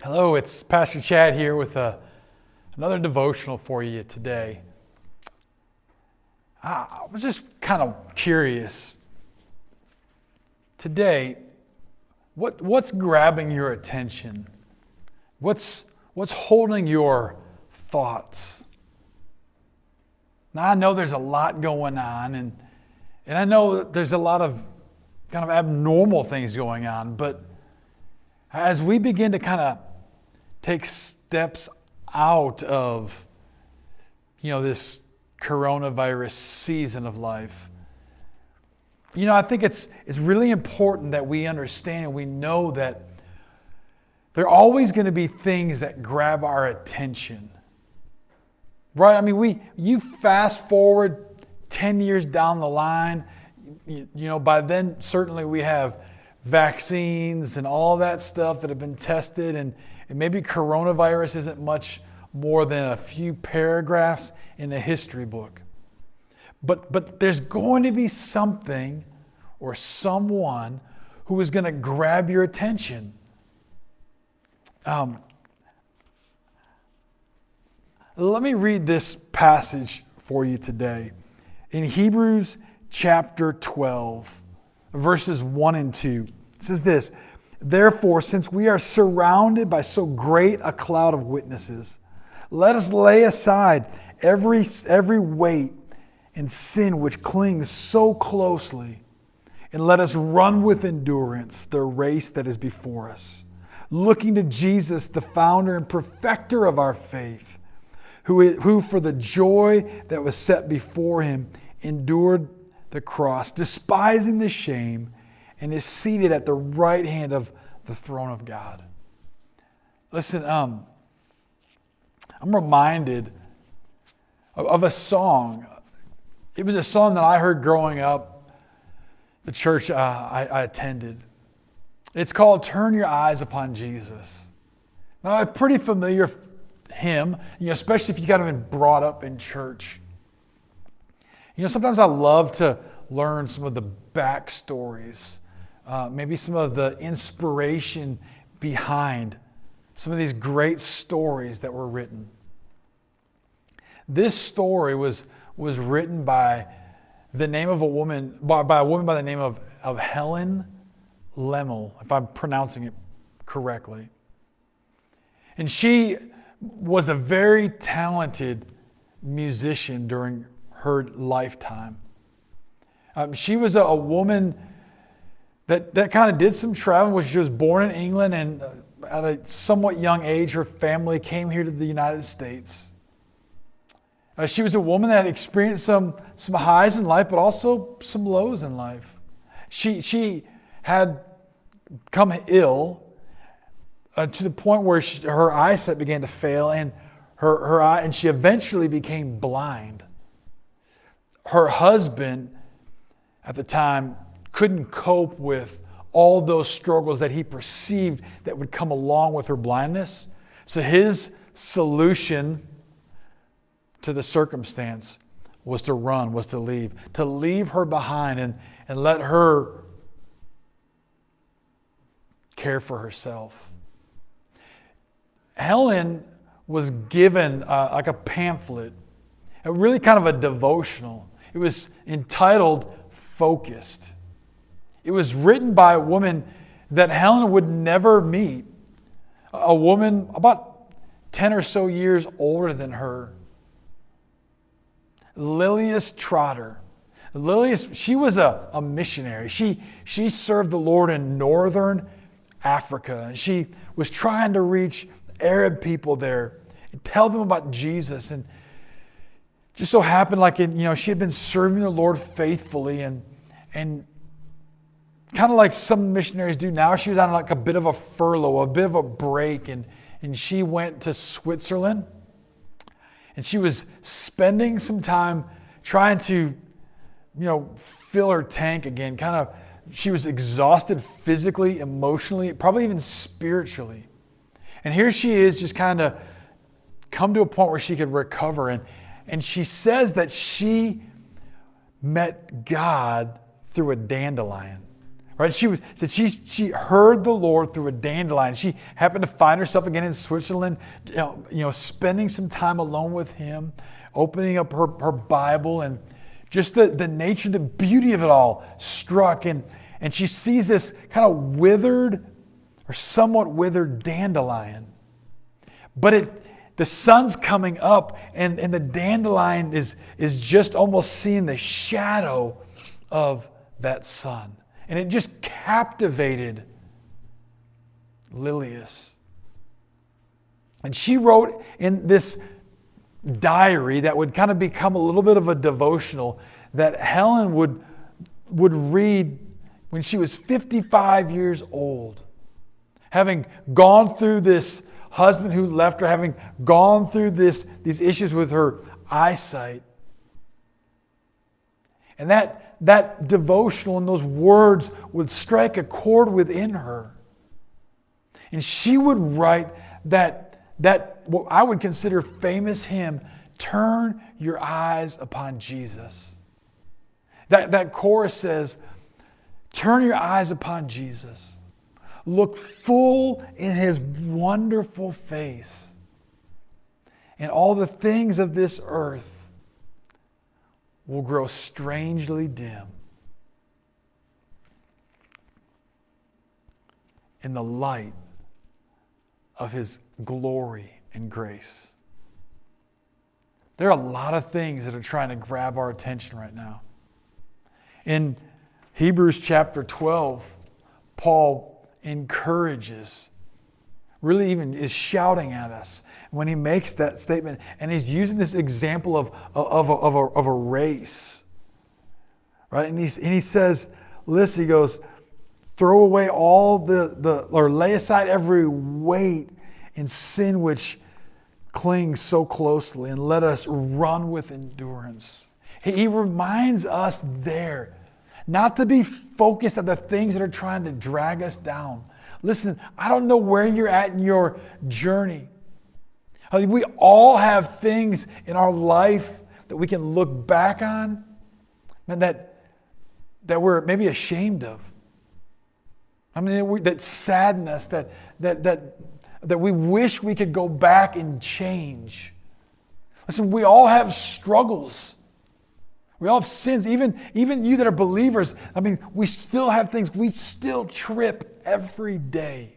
Hello, it's Pastor Chad here with another devotional for you today. I was just kind of curious. Today, what's grabbing your attention? What's holding your thoughts? Now, I know there's a lot going on, and I know that there's a lot of kind of abnormal things going on, but as we begin to kind of take steps out of, this coronavirus season of life, I think it's really important that we understand and we know that there are always going to be things that grab our attention. Right? I mean, you fast forward 10 years down the line, by then certainly we have vaccines and all that stuff that have been tested, and maybe coronavirus isn't much more than a few paragraphs in a history book. But there's going to be something or someone who is going to grab your attention. Let me read this passage for you today. In Hebrews chapter 12, verses 1 and 2, it says this: "Therefore, since we are surrounded by so great a cloud of witnesses, let us lay aside every weight and sin which clings so closely, and let us run with endurance the race that is before us, looking to Jesus, the founder and perfecter of our faith, who for the joy that was set before him endured the cross, despising the shame, and is seated at the right hand of the throne of God." Listen, I'm reminded of a song. It was a song that I heard growing up, the church I attended. It's called "Turn Your Eyes Upon Jesus." Now, a pretty familiar hymn, especially if you kind of been brought up in church. Sometimes I love to learn some of the backstories, maybe some of the inspiration behind some of these great stories that were written. This story was written by the name of a woman, by a woman by the name of Helen Lemmel, if I'm pronouncing it correctly. And she was a very talented musician during her lifetime. She was a woman that kind of did some traveling. She was born in England, and at a somewhat young age, her family came here to the United States. She was a woman that had experienced some highs in life, but also some lows in life. She had become ill to the point where her eyesight began to fail, and her eye, and she eventually became blind. Her husband at the time couldn't cope with all those struggles that he perceived that would come along with her blindness. So his solution to the circumstance was to run, was to leave her behind and let her care for herself. Helen was given like a pamphlet, really kind of a devotional. It was entitled "Focused." It was written by a woman that Helen would never meet, a woman about 10 or so years older than her, Lilias Trotter. Lilias, she was a missionary. She served the Lord in northern Africa. She was trying to reach Arab people there and tell them about Jesus. And just so happened, she had been serving the Lord faithfully, and kind of like some missionaries do now, she was on like a bit of a furlough, a bit of a break, and she went to Switzerland, and she was spending some time trying to, fill her tank again. She was exhausted physically, emotionally, probably even spiritually. And here she is, just kind of come to a point where she could recover. And she says that she met God through a dandelion. Right? She heard the Lord through a dandelion. She happened to find herself again in Switzerland, spending some time alone with him, opening up her Bible, and just the nature, the beauty of it all struck. And she sees this kind of withered or somewhat withered dandelion. But the sun's coming up, and the dandelion is just almost seeing the shadow of that sun. And it just captivated Lilius. And she wrote in this diary that would kind of become a little bit of a devotional that Helen would read when she was 55 years old. Having gone through this husband who left her, having gone through these issues with her eyesight. And that devotional and those words would strike a chord within her. And she would write that what I would consider famous hymn, "Turn Your Eyes Upon Jesus." That chorus says, "Turn your eyes upon Jesus. Look full in his wonderful face, and all the things of this earth will grow strangely dim in the light of his glory and grace." There are a lot of things that are trying to grab our attention right now. In Hebrews chapter 12, Paul encourages, really even is shouting at us when he makes that statement, and he's using this example of a race, right? And he says, listen, he goes, "Throw away all or lay aside every weight and sin which clings so closely, and let us run with endurance." He reminds us there not to be focused on the things that are trying to drag us down. Listen, I don't know where you're at in your journey. I mean, we all have things in our life that we can look back on and that we're maybe ashamed of. I mean, that sadden us, that we wish we could go back and change. Listen, we all have struggles. We all have sins. Even you that are believers, I mean, we still have things. We still trip every day.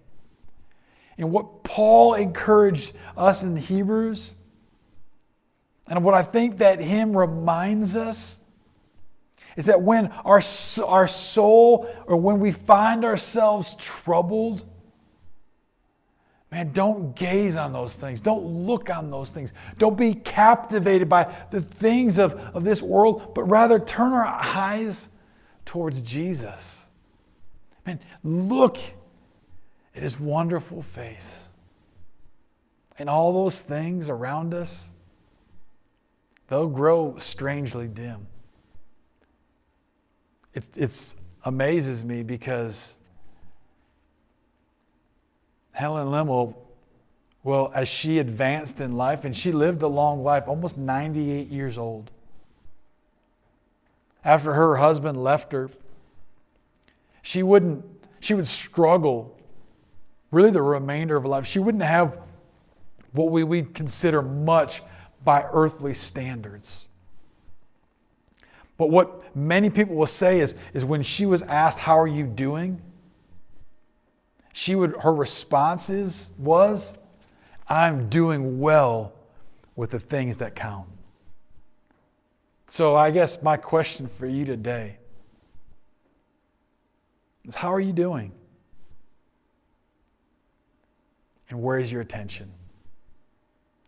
And what Paul encouraged us in Hebrews, and what I think that hymn reminds us, is that when our soul, or when we find ourselves troubled, man, don't gaze on those things. Don't look on those things. Don't be captivated by the things of this world, but rather turn our eyes towards Jesus. Man, look at his wonderful face. And all those things around us, they'll grow strangely dim. It amazes me because Helen Lim, well, as she advanced in life, and she lived a long life, almost 98 years old. After her husband left her, she would struggle really the remainder of her life. She wouldn't have what we consider much by earthly standards. But what many people will say is when she was asked, "How are you doing?" her response was, "I'm doing well with the things that count." So I guess my question for you today is, how are you doing? And where is your attention?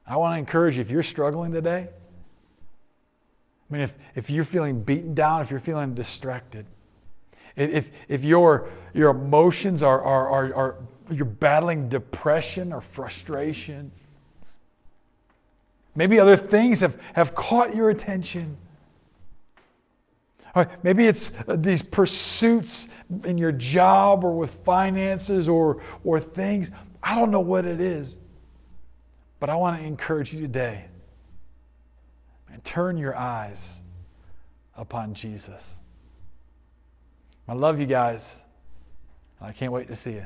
I want to encourage you, if you're struggling today, I mean, if you're feeling beaten down, if you're feeling distracted, if your emotions are you're battling depression or frustration, maybe other things have caught your attention. Or maybe it's these pursuits in your job or with finances or things. I don't know what it is, but I want to encourage you today. And turn your eyes upon Jesus. I love you guys. I can't wait to see you.